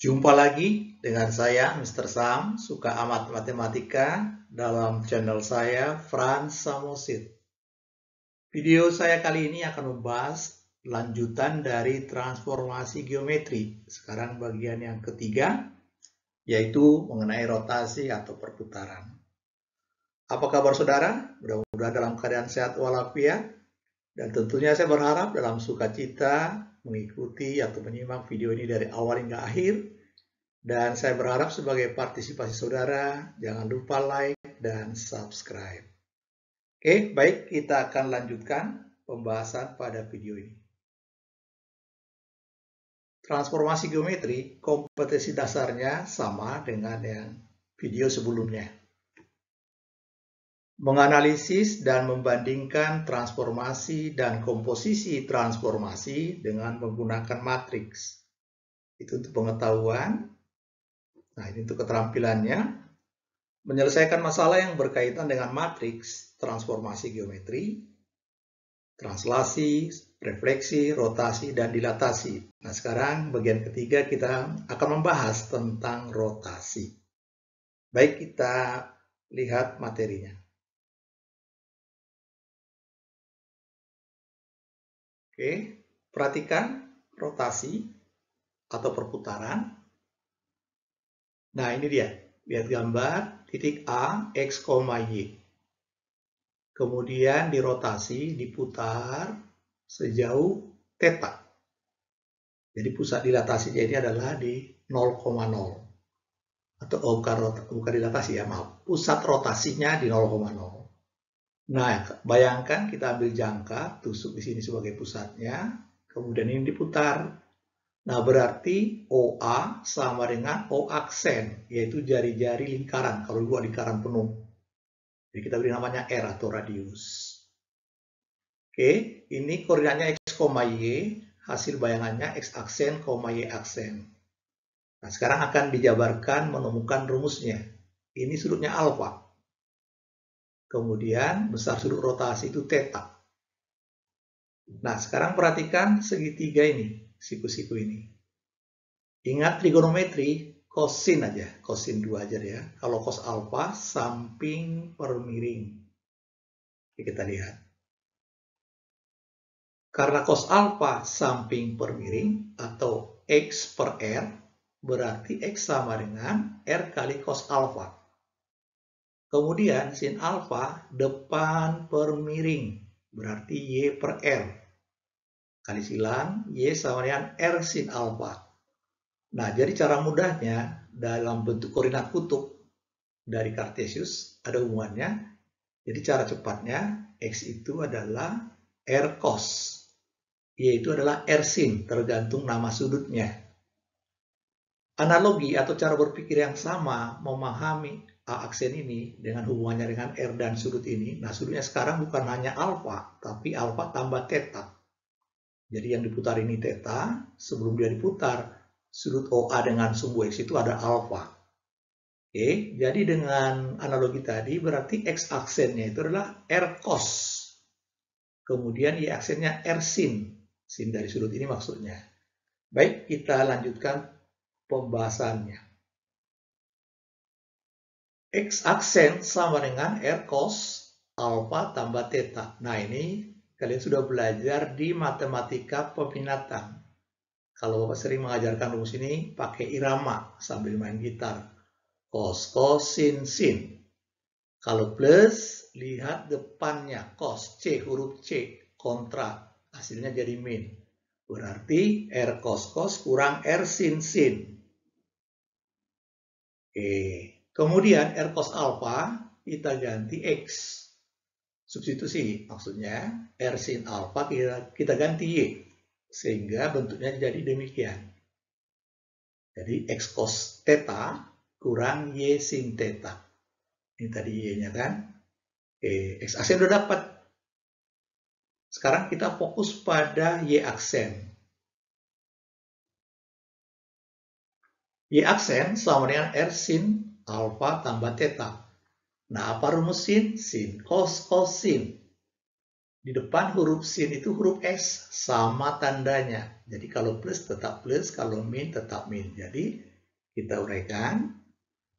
Jumpa lagi dengan saya, Mr. Sam, suka amat matematika, dalam channel saya, Frans Samosid. Video saya kali ini akan membahas lanjutan dari transformasi geometri. Sekarang bagian yang ketiga, yaitu mengenai rotasi atau perputaran. Apa kabar saudara? Mudah-mudahan dalam keadaan sehat walafiat. Dan tentunya saya berharap dalam sukacita mengikuti atau menyimak video ini dari awal hingga akhir. Dan saya berharap sebagai partisipasi saudara, jangan lupa like dan subscribe. Oke, baik, kita akan lanjutkan pembahasan pada video ini. Transformasi geometri, kompetensi dasarnya sama dengan yang video sebelumnya. Menganalisis dan membandingkan transformasi dan komposisi transformasi dengan menggunakan matriks. Itu untuk pengetahuan. Nah, ini untuk keterampilannya. Menyelesaikan masalah yang berkaitan dengan matriks, transformasi geometri, translasi, refleksi, rotasi, dan dilatasi. Nah, sekarang bagian ketiga kita akan membahas tentang rotasi. Baik, kita lihat materinya. Oke, perhatikan rotasi atau perputaran. Nah, ini dia. Lihat gambar, titik A, X, Y. Kemudian dirotasi, diputar sejauh theta. Jadi pusat dilatasinya ini adalah di 0,0. Atau bukan dilatasi ya, maaf. Pusat rotasinya di 0,0. Nah, bayangkan kita ambil jangka, tusuk di sini sebagai pusatnya, kemudian ini diputar. Nah, berarti OA sama dengan O aksen, yaitu jari-jari lingkaran, kalau dua lingkaran penuh. Jadi kita beri namanya R atau radius. Oke, ini koordinatnya X, Y, hasil bayangannya X aksen, Y aksen. Nah, sekarang akan dijabarkan menemukan rumusnya. Ini sudutnya alfa. Kemudian besar sudut rotasi itu theta. Nah, sekarang perhatikan segitiga ini, siku-siku ini. Ingat trigonometri, kosin aja, kosin 2 aja ya. Kalau cos alfa, samping per miring. Oke, kita lihat. Karena cos alfa samping per miring atau X per R, berarti X sama dengan R kali cos alfa. Kemudian sin alfa depan per miring, berarti Y per R. Kali silang, Y sama dengan R sin alfa. Nah, jadi cara mudahnya dalam bentuk koordinat kutub dari Cartesius ada hubungannya. Jadi cara cepatnya X itu adalah R cos, Y itu adalah R sin, tergantung nama sudutnya. Analogi atau cara berpikir yang sama memahami A aksen ini dengan hubungannya dengan R dan sudut ini. Nah, sudutnya sekarang bukan hanya alfa, tapi alfa tambah theta. Jadi yang diputar ini theta, sebelum dia diputar, sudut OA dengan sumbu X itu ada alfa. Oke, jadi dengan analogi tadi berarti X aksennya itu adalah R cos. Kemudian Y aksennya R sin. Sin dari sudut ini maksudnya. Baik, kita lanjutkan pembahasannya. X aksen sama dengan R cos alfa tambah theta. Nah, ini kalian sudah belajar di matematika peminatan. Kalau Bapak sering mengajarkan rumus ini pakai irama sambil main gitar. Cos, cos, sin, sin. Kalau plus, lihat depannya. Cos, C, huruf C, kontra. Hasilnya jadi min. Berarti R cos, cos kurang R sin, sin. Oke. Kemudian R cos alfa kita ganti X. Substitusi, maksudnya R sin alfa kita ganti Y. Sehingga bentuknya jadi demikian. Jadi X cos theta kurang Y sin theta. Ini tadi Y-nya kan. Oke, X aksen udah dapat. Sekarang kita fokus pada Y aksen. Y aksen sama dengan R sin alfa tambah theta. Nah, apa rumus sin? Sin cos, cos sin. Di depan huruf sin itu huruf S, sama tandanya. Jadi kalau plus tetap plus, kalau min tetap min. Jadi Kita uraikan.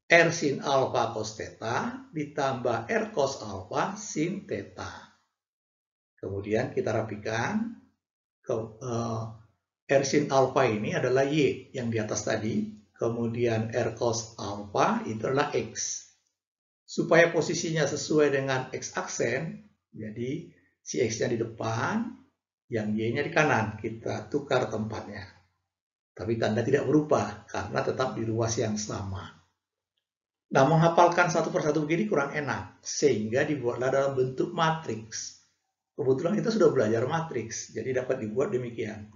R sin alfa cos theta ditambah R cos alfa sin theta. Kemudian kita rapikan. R sin alfa ini adalah Y yang di atas tadi. Kemudian R cos alfa itu adalah X. Supaya posisinya sesuai dengan X aksen, jadi si X-nya di depan, yang Y-nya di kanan. Kita tukar tempatnya. Tapi tanda tidak berubah karena tetap di ruas yang sama. Nah, menghafalkan satu persatu begini kurang enak, sehingga dibuatlah dalam bentuk matriks. Kebetulan kita sudah belajar matriks, jadi dapat dibuat demikian.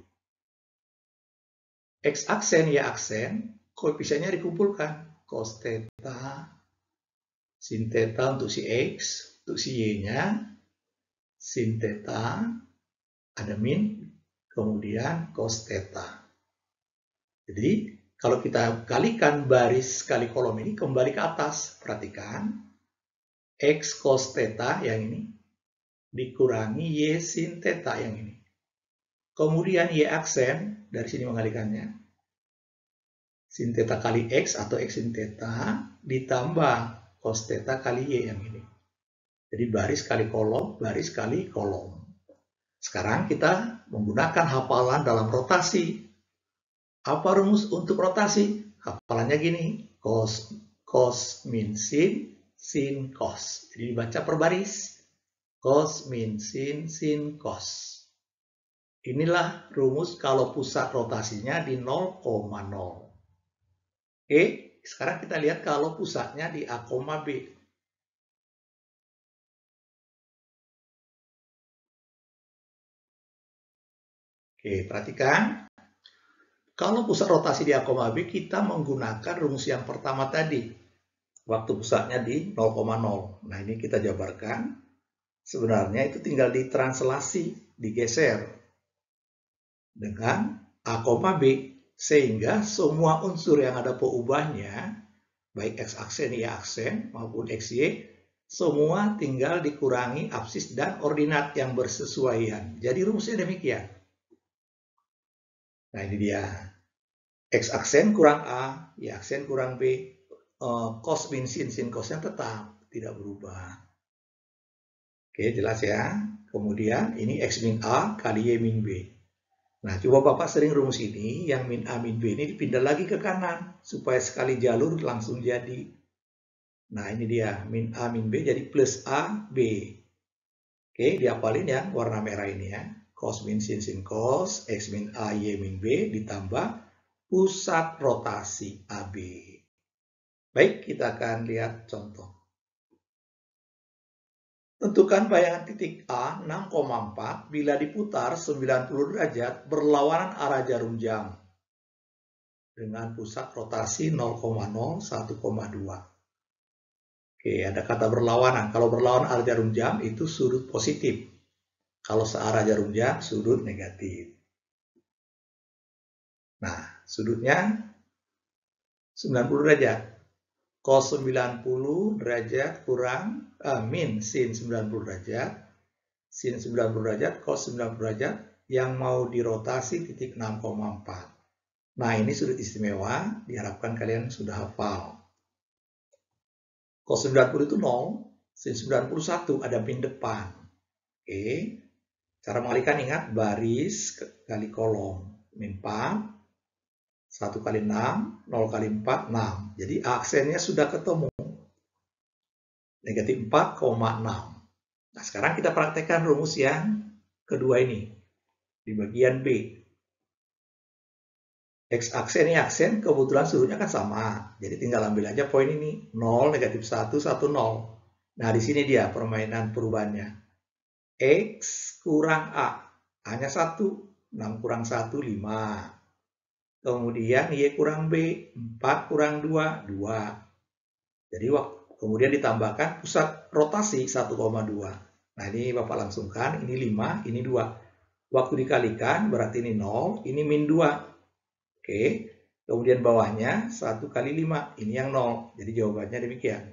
X aksen, Y aksen, koefisiennya dikumpulkan. Cos theta, sin theta untuk si X, untuk si Y-nya, sin theta, ada min, kemudian cos theta. Jadi, kalau kita kalikan baris kali kolom ini kembali ke atas, perhatikan, X cos theta yang ini, dikurangi Y sin theta yang ini. Kemudian Y aksen, dari sini mengalikannya, sin theta kali X atau X sin theta, ditambah cos theta kali Y yang ini. Jadi baris kali kolom, baris kali kolom. Sekarang kita menggunakan hafalan dalam rotasi. Apa rumus untuk rotasi? Hafalannya gini, cos min sin, sin cos. Jadi dibaca per baris. Cos min sin, sin cos. Inilah rumus kalau pusat rotasinya di 0,0. Oke, sekarang kita lihat kalau pusatnya di A, B. Oke, perhatikan. Kalau pusat rotasi di A, B, kita menggunakan rumus yang pertama tadi. Waktu pusatnya di 0,0. Nah, ini kita jabarkan. Sebenarnya itu tinggal ditranslasi, digeser dengan A, B. Sehingga semua unsur yang ada peubahnya, baik X aksen, Y aksen, maupun XY, semua tinggal dikurangi absis dan ordinat yang bersesuaian. Jadi rumusnya demikian. Nah, ini dia. X aksen kurang A, Y aksen kurang B. Cos min sin, sin cosnya tetap tidak berubah. Oke, jelas ya. Kemudian ini X min A kali Y min B. Nah, coba Bapak sering rumus ini, yang min A min B ini dipindah lagi ke kanan, supaya sekali jalur langsung jadi. Nah, ini dia, min A min B jadi plus A, B. Oke, dihafalin ya, warna merah ini ya. Cos min sin, sin cos, X min A, Y min B, ditambah pusat rotasi AB. Baik, kita akan lihat contoh. Tentukan bayangan titik A 6,4 bila diputar 90 derajat berlawanan arah jarum jam dengan pusat rotasi 0,0, 1,2. Oke, ada kata berlawanan. Kalau berlawanan arah jarum jam itu sudut positif. Kalau searah jarum jam sudut negatif. Nah, sudutnya 90 derajat. Cos 90 derajat kurang min sin 90 derajat. Sin 90 derajat, cos 90 derajat yang mau dirotasi titik 6,4. Nah, ini sudut istimewa, diharapkan kalian sudah hafal. Cos 90 itu 0, sin 91 ada min depan. Oke, cara mengalihkan ingat baris kali kolom. Min 4, 1 kali 6, 0 kali 4, 6. Jadi aksennya sudah ketemu. Negatif 4,6. Nah, sekarang kita praktekkan rumus yang kedua ini. Di bagian B. X aksen, Y aksen, kebetulan sudutnya kan sama. Jadi tinggal ambil aja poin ini. 0, negatif 1, 1, 0. Nah, di sini dia permainan perubahannya. X kurang A. A-nya 1. 6 kurang 1, 5. Kemudian Y kurang B, 4 kurang 2, 2. Jadi kemudian ditambahkan pusat rotasi 1,2. Nah, ini Bapak langsungkan, ini 5, ini 2. Waktu dikalikan berarti ini 0, ini min 2. Oke, kemudian bawahnya 1 kali 5, ini yang 0. Jadi jawabannya demikian.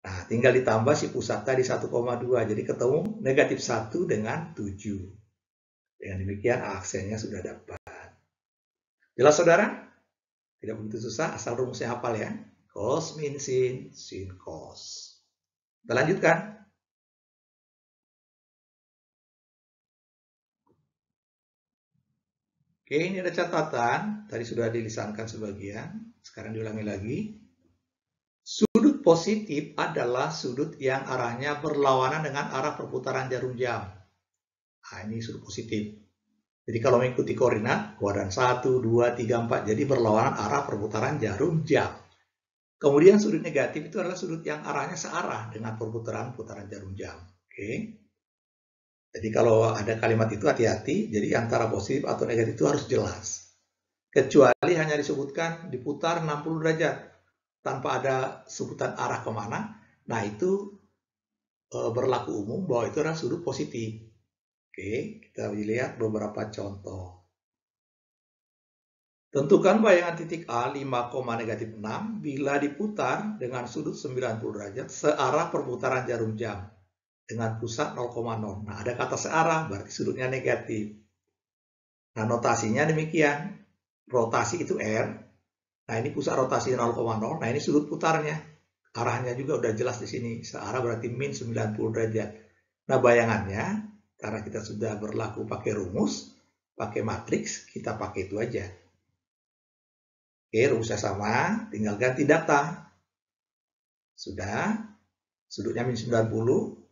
Nah, tinggal ditambah si pusat tadi 1,2. Jadi ketemu negatif 1 dengan 7. Dengan demikian aksennya sudah dapat. Jelas, saudara? Tidak begitu susah, asal rumusnya hafal ya. Cos min sin, sin cos. Kita lanjutkan. Oke, ini ada catatan. Tadi sudah dilisankan sebagian. Sekarang diulangi lagi. Sudut positif adalah sudut yang arahnya berlawanan dengan arah perputaran jarum jam. Nah, ini sudut positif. Jadi kalau mengikuti koordinat, kuadran 1, 2, 3, 4, jadi berlawanan arah perputaran jarum jam. Kemudian sudut negatif itu adalah sudut yang arahnya searah dengan perputaran jarum jam. Oke. Jadi kalau ada kalimat itu hati-hati, jadi antara positif atau negatif itu harus jelas. Kecuali hanya disebutkan diputar 60 derajat, tanpa ada sebutan arah kemana, nah itu berlaku umum bahwa itu adalah sudut positif. Oke, kita lihat beberapa contoh. Tentukan bayangan titik A 5, negatif 6 bila diputar dengan sudut 90 derajat searah perputaran jarum jam dengan pusat 0,0. Nah, ada kata searah, berarti sudutnya negatif. Nah, notasinya demikian. Rotasi itu R. Nah, ini pusat rotasi 0,0. Nah, ini sudut putarnya. Arahnya juga udah jelas di sini. Searah berarti min 90 derajat. Nah, bayangannya, karena kita sudah berlaku pakai rumus, pakai matriks, kita pakai itu aja. Oke, rumusnya sama, tinggal ganti data. Sudah, sudutnya min 90,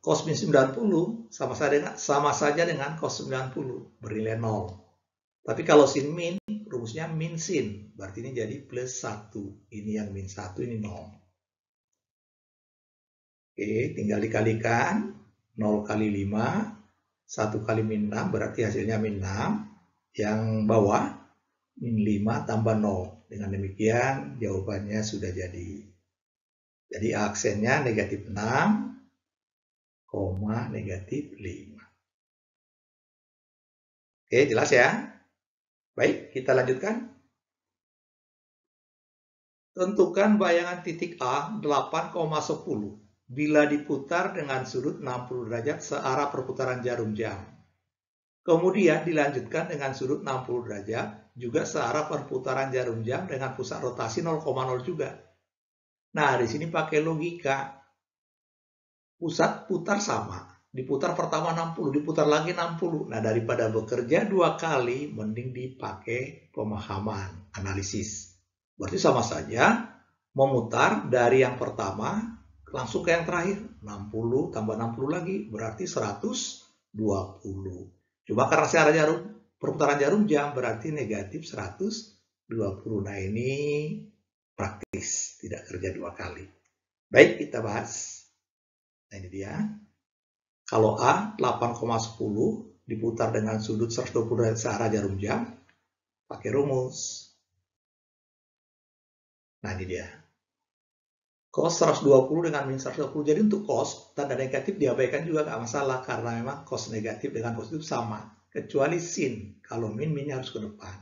cos min 90 sama saja dengan cos 90, bernilai 0. Tapi kalau sin min, rumusnya min sin, berarti ini jadi plus 1. Ini yang min 1, ini 0. Oke, tinggal dikalikan, 0 kali 5, 1 kali min 6, berarti hasilnya min 6. Yang bawah, min 5 tambah 0. Dengan demikian, jawabannya sudah jadi. Jadi aksennya negatif 6, negatif 5. Oke, jelas ya? Baik, kita lanjutkan. Tentukan bayangan titik A 8,10 bila diputar dengan sudut 60 derajat searah perputaran jarum jam. Kemudian dilanjutkan dengan sudut 60 derajat juga searah perputaran jarum jam dengan pusat rotasi 0,0 juga. Nah, di sini pakai logika. Pusat putar sama. Diputar pertama 60, diputar lagi 60. Nah, daripada bekerja 2 kali, mending dipakai pemahaman, analisis. Berarti sama saja memutar dari yang pertama langsung ke yang terakhir. 60 tambah 60 lagi, berarti 120. Cuma karena searah perputaran jarum jam, berarti negatif 120. Nah, ini praktis, tidak kerja 2 kali. Baik, kita bahas. Nah, ini dia. Kalau A 8,10 diputar dengan sudut 120 derajat searah jarum jam, pakai rumus. Nah, ini dia. Cos 120 dengan min 120. Jadi untuk cos, tanda negatif diabaikan juga nggak masalah, karena memang cos negatif dengan positif sama. Kecuali sin, kalau minnya harus ke depan.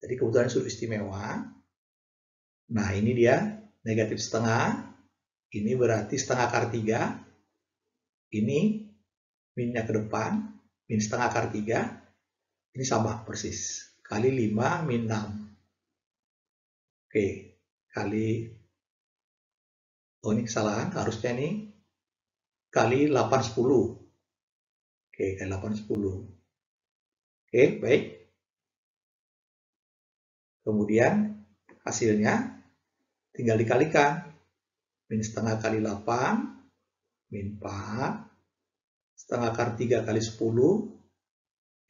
Jadi kebetulan sudut istimewa. Nah, ini dia, negatif setengah. Ini berarti setengah akar 3. Ini minnya ke depan, min setengah akar 3. Ini sama persis. Kali 5 min 6. Oke, kali, oh ini kesalahan, harusnya ini kali 810. Oke, kali 810. Oke, baik. Kemudian hasilnya tinggal dikalikan. Min setengah kali 8, min 4, setengah akar 3 kali 10,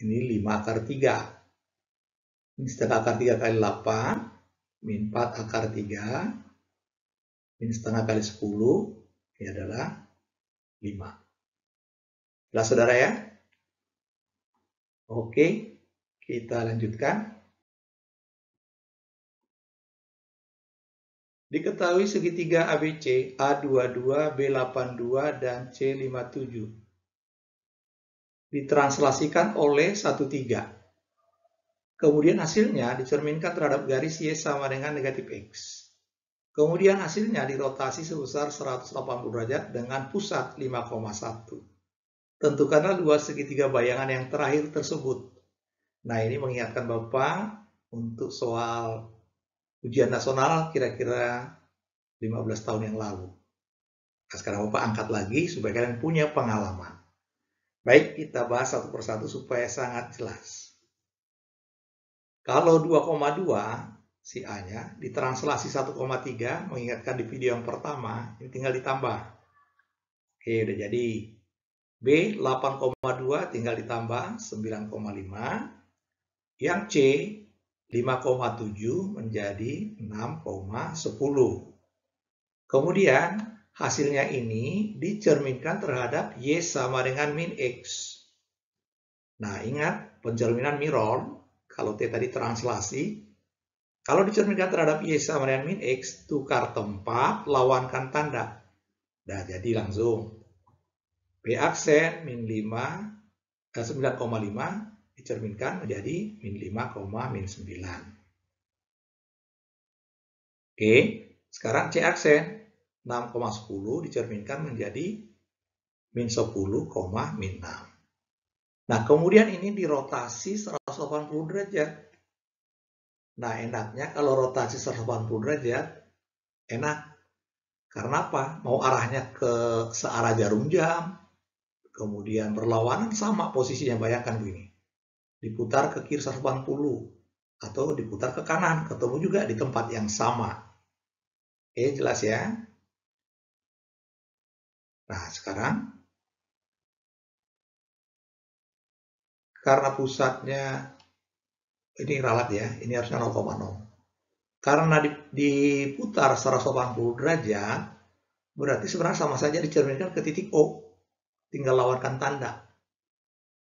ini 5 akar 3. Ini setengah akar 3 kali 8, min 4 akar 3, min setengah kali 10, ini adalah 5. Jelas saudara ya? Oke, kita lanjutkan. Diketahui segitiga ABC A22, B82, dan C57 ditranslasikan oleh 13. Kemudian hasilnya dicerminkan terhadap garis Y sama dengan negatif X. Kemudian hasilnya dirotasi sebesar 180 derajat dengan pusat 5,1. Tentukanlah dua segitiga bayangan yang terakhir tersebut. Nah, ini mengingatkan Bapak untuk soal ujian nasional kira-kira 15 tahun yang lalu. Nah, sekarang Bapak angkat lagi supaya kalian punya pengalaman. Baik, kita bahas satu persatu supaya sangat jelas. Kalau 2,2 si A-nya ditranslasi 1,3, mengingatkan di video yang pertama, ini tinggal ditambah. Oke, udah jadi. B 8,2 tinggal ditambah 9,5. Yang C 5,7 menjadi 6,10. Kemudian hasilnya ini dicerminkan terhadap Y sama dengan min X. Nah, ingat pencerminan mirror, kalau T tadi translasi, kalau dicerminkan terhadap Y sama dengan min X, tukar tempat, lawankan tanda. Nah, jadi langsung. B aksen min 9,5 dicerminkan menjadi min 5, min 9. Oke, sekarang C aksen 6,10 dicerminkan menjadi min 10, min 6. Nah, kemudian ini dirotasi 180 derajat. Nah, enaknya kalau rotasi 180 derajat, enak. Karena apa? Mau arahnya ke searah jarum jam, kemudian berlawanan sama posisinya, bayangkan begini. Diputar ke kiri 180, atau diputar ke kanan, ketemu juga di tempat yang sama. Oke, jelas ya? Nah, sekarang karena pusatnya ini ralat ya, ini harusnya 0,0. Karena diputar 180 derajat, berarti sebenarnya sama saja dicerminkan ke titik O. Tinggal lawankan tanda.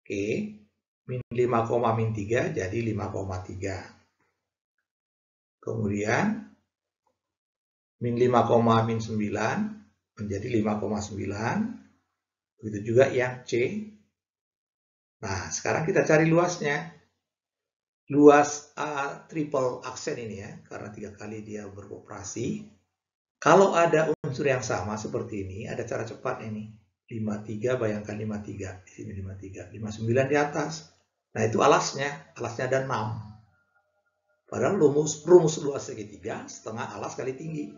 Oke, min 5, min 3 jadi 5,3. Kemudian min 5, min 9 menjadi 5,9. Begitu juga yang C. Nah, sekarang kita cari luasnya. Luas A triple aksen ini ya, karena 3 kali dia beroperasi. Kalau ada unsur yang sama seperti ini, ada cara cepat ini. 53, bayangkan 53. Di sini 53. 59 di atas. Nah, itu alasnya. Alasnya ada 6. Padahal rumus luas segitiga, setengah alas kali tinggi.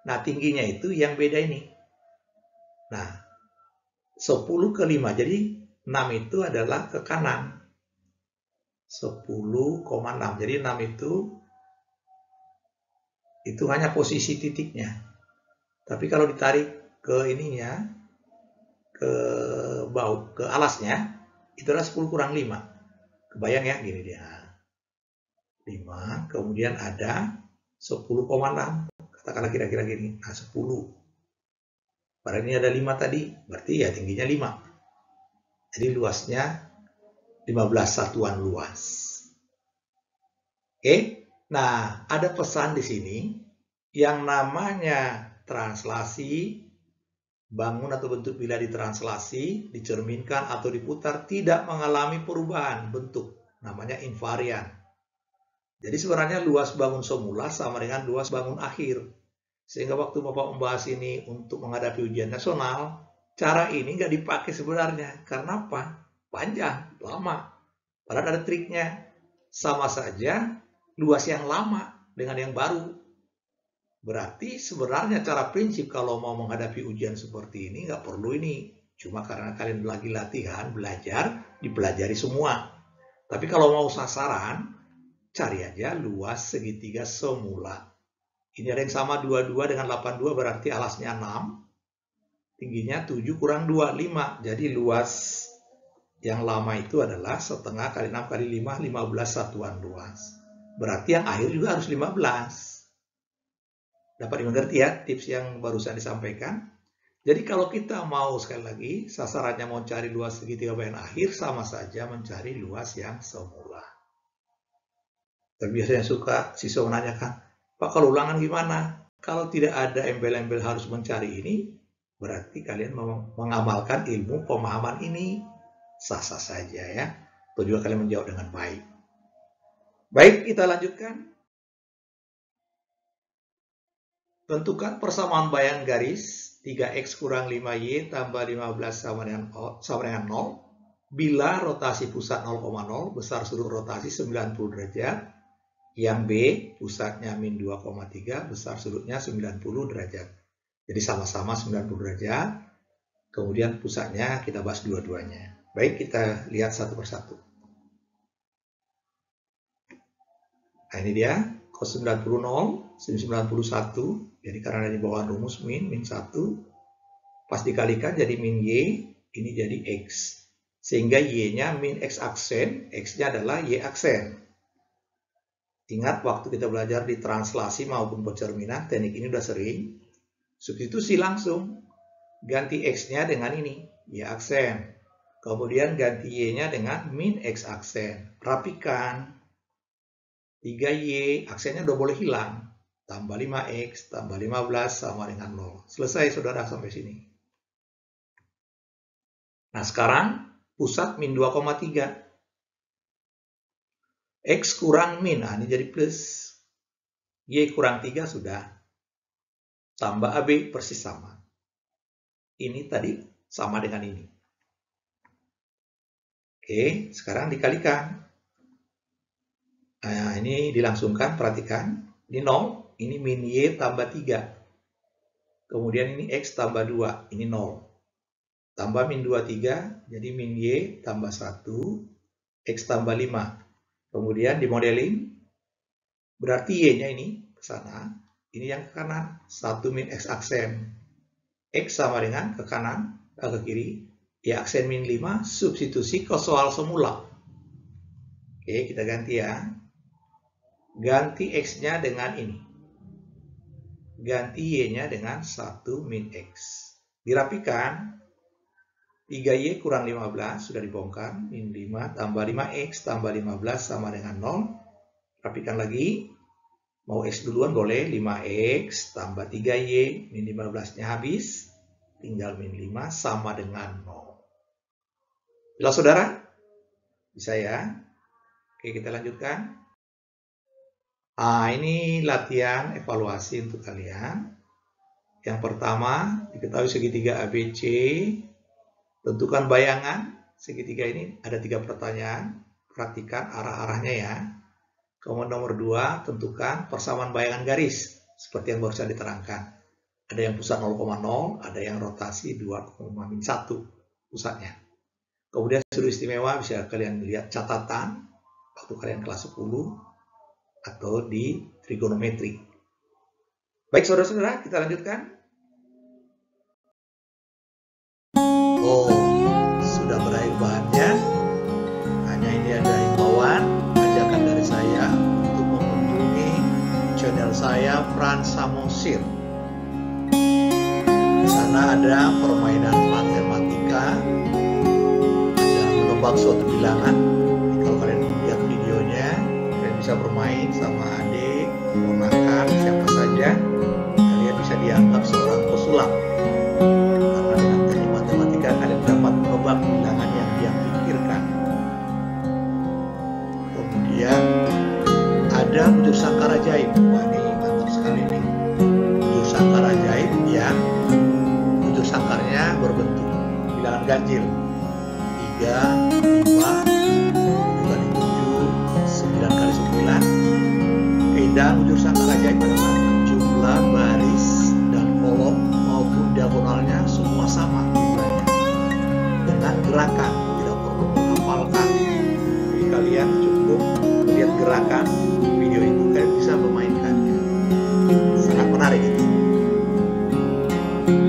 Nah, tingginya itu yang beda ini. Nah, 10 ke 5. Jadi, 6 itu adalah ke kanan. 10,6. Jadi 6 itu hanya posisi titiknya. Tapi kalau ditarik ke ininya, ke alasnya, itu adalah 10 kurang 5. Kebayang ya, gini dia. 5, kemudian ada 10,6. Katakanlah kira-kira gini. Nah, 10. Padahal ini ada 5 tadi, berarti ya tingginya 5. Jadi luasnya 15 satuan luas. Oke, nah ada pesan di sini yang namanya translasi, bangun atau bentuk bila ditranslasi, dicerminkan atau diputar tidak mengalami perubahan bentuk, namanya invarian. Jadi sebenarnya luas bangun semula sama dengan luas bangun akhir. Sehingga waktu Bapak membahas ini untuk menghadapi ujian nasional, cara ini nggak dipakai sebenarnya. Karena apa? Panjang, lama. Padahal ada triknya. Sama saja luas yang lama dengan yang baru. Berarti sebenarnya cara prinsip kalau mau menghadapi ujian seperti ini nggak perlu ini. Cuma karena kalian lagi latihan, belajar, dipelajari semua. Tapi kalau mau sasaran, cari aja luas segitiga semula. Ini ada yang sama 22 dengan 82 berarti alasnya 6. Tingginya 7 kurang 2, 5. Jadi luas yang lama itu adalah setengah kali 6 kali 5, 15 satuan luas. Berarti yang akhir juga harus 15. Dapat dimengerti ya tips yang barusan disampaikan? Jadi kalau kita mau sekali lagi sasarannya mau cari luas segitiga bagian akhir sama saja mencari luas yang semula. Dan biasanya suka siswa menanyakan, Pak kalau ulangan gimana? Kalau tidak ada embel-embel harus mencari ini, berarti kalian mengamalkan ilmu pemahaman ini. Sah-sah saja ya. Atau juga kalian menjawab dengan baik. Baik, kita lanjutkan. Tentukan persamaan bayan garis 3x kurang 5y tambah 15 sama dengan 0 bila rotasi pusat 0,0 besar sudut rotasi 90 derajat Yang B pusatnya min 2,3, besar sudutnya 90 derajat. Jadi sama-sama 90 derajat. Kemudian pusatnya kita bahas dua-duanya. Baik, kita lihat satu persatu. Nah, ini dia cos 90 0, sin 91. Jadi karena di bawah rumus min 1. Pas dikalikan jadi min Y, ini jadi X. Sehingga Y-nya min X aksen, X-nya adalah Y aksen. Ingat waktu kita belajar di translasi maupun pencerminan, teknik ini udah sering. Substitusi langsung. Ganti X-nya dengan ini, Y aksen. Kemudian ganti Y-nya dengan min X aksen. Rapikan. 3Y, aksennya udah boleh hilang. Tambah 5X, tambah 15 sama dengan 0. Selesai saudara sampai sini. Nah sekarang pusat min 2,3. X kurang min, nah ini jadi plus. Y kurang 3 sudah. Tambah AB persis sama. Ini tadi sama dengan ini. Oke, sekarang dikalikan. Nah, ini dilangsungkan, perhatikan. Ini 0, ini min Y tambah 3. Kemudian ini X tambah 2, ini 0. Tambah min 2, 3, jadi min Y tambah 1, X tambah 5. Kemudian di modeling, berarti Y-nya ini ke sana, ini yang ke kanan, 1 min X aksen. X sama dengan ke kanan, ke kiri, Y aksen min 5, substitusi ke soal semula. Oke, kita ganti ya. Ganti X-nya dengan ini. Ganti Y-nya dengan 1 min X. Dirapikan, 3Y kurang 15, sudah dibongkar, min 5 tambah 5X tambah 15 sama dengan 0. Rapikan lagi, mau X duluan boleh, 5X tambah 3Y, min 15-nya habis, tinggal min 5 sama dengan 0. Jelas saudara? Bisa ya? Oke, kita lanjutkan. Nah, ini latihan evaluasi untuk kalian. Yang pertama, diketahui segitiga ABC. Tentukan bayangan. Segitiga ini ada 3 pertanyaan. Perhatikan arah-arahnya ya. Kemudian nomor 2, tentukan persamaan bayangan garis. Seperti yang baru saya diterangkan. Ada yang pusat 0,0, ada yang rotasi 2,1 pusatnya. Kemudian sudut istimewa bisa kalian lihat catatan waktu kalian kelas 10 atau di trigonometri. Baik saudara-saudara, kita lanjutkan. Oh, sudah berakhir bahannya. Hanya ini ada himbauan, ajakan dari saya untuk mengunjungi channel saya Frans Samosir. Di sana ada permainan matematika, ada menebak suatu bilangan. Kalau kalian lihat videonya, kalian bisa bermain sama adik, ponakan, siapa saja. Kalian bisa dianggap seorang pesulap. Karena dengan teknik matematika kalian dapat menebak bilangan yang dia pikirkan. Kemudian ada bujur sangkar ajaib. Wah, ini mantap sekali nih. Bujur sangkar ajaib yang bujur sangkarnya berbentuk bilangan ganjil. 3, 5, 7 kali 7, 9 kali 9. Dan bujur sangkar ajaib adalah jumlah baris dan kolom maupun diagonalnya semua sama jumlahnya. Dengan gerakan, tidak perlu menghafalkan. Jadi kalian cukup lihat gerakan video itu, kalian bisa memainkannya. Sangat menarik itu.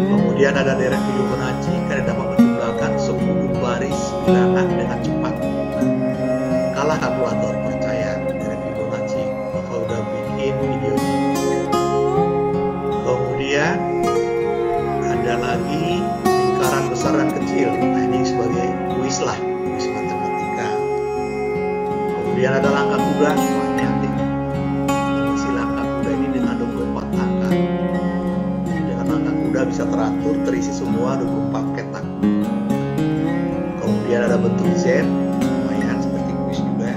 Kemudian ada derek Fibonacci, kalian dapat menjumlahkan 10 baris bilangan dengan cepat. Kalah kalkulator, percaya derek Fibonacci. Bapak udah bikin videonya. Kemudian ada lagi lingkaran besar dan kecil. Nah, ini sebagai kuis lah, kuis matematika. Kemudian ada langkah kuda. Wah, ini antik. Isi langkah kuda ini dengan 24 angka. Dengan langkah kuda bisa teratur, terisi semua 24 petak. Kemudian ada bentuk Z, lumayan seperti kuis juga.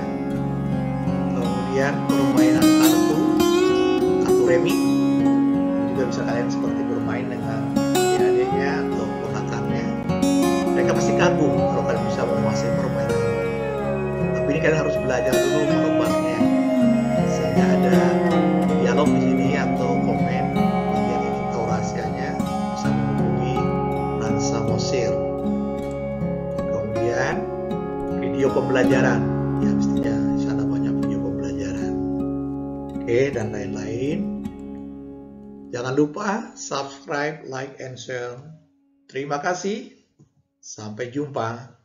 Kemudian permainan kartu remi. Juga bisa kalian seperti bermain dengan adik-adiknya atau ponakannya. Mereka pasti kagum kalau kalian bisa menguasai permainan. Tapi ini kalian harus belajar dulu menebaknya, sehingga misalnya ada dialog di sini atau komen yang ingin tahu rahasianya, bisa menghubungi Frans Samosir. Kemudian video pembelajaran, ya mestinya di sana banyak video pembelajaran. Oke, dan lain-lain. Jangan lupa subscribe, like, and share. Terima kasih. Sampai jumpa.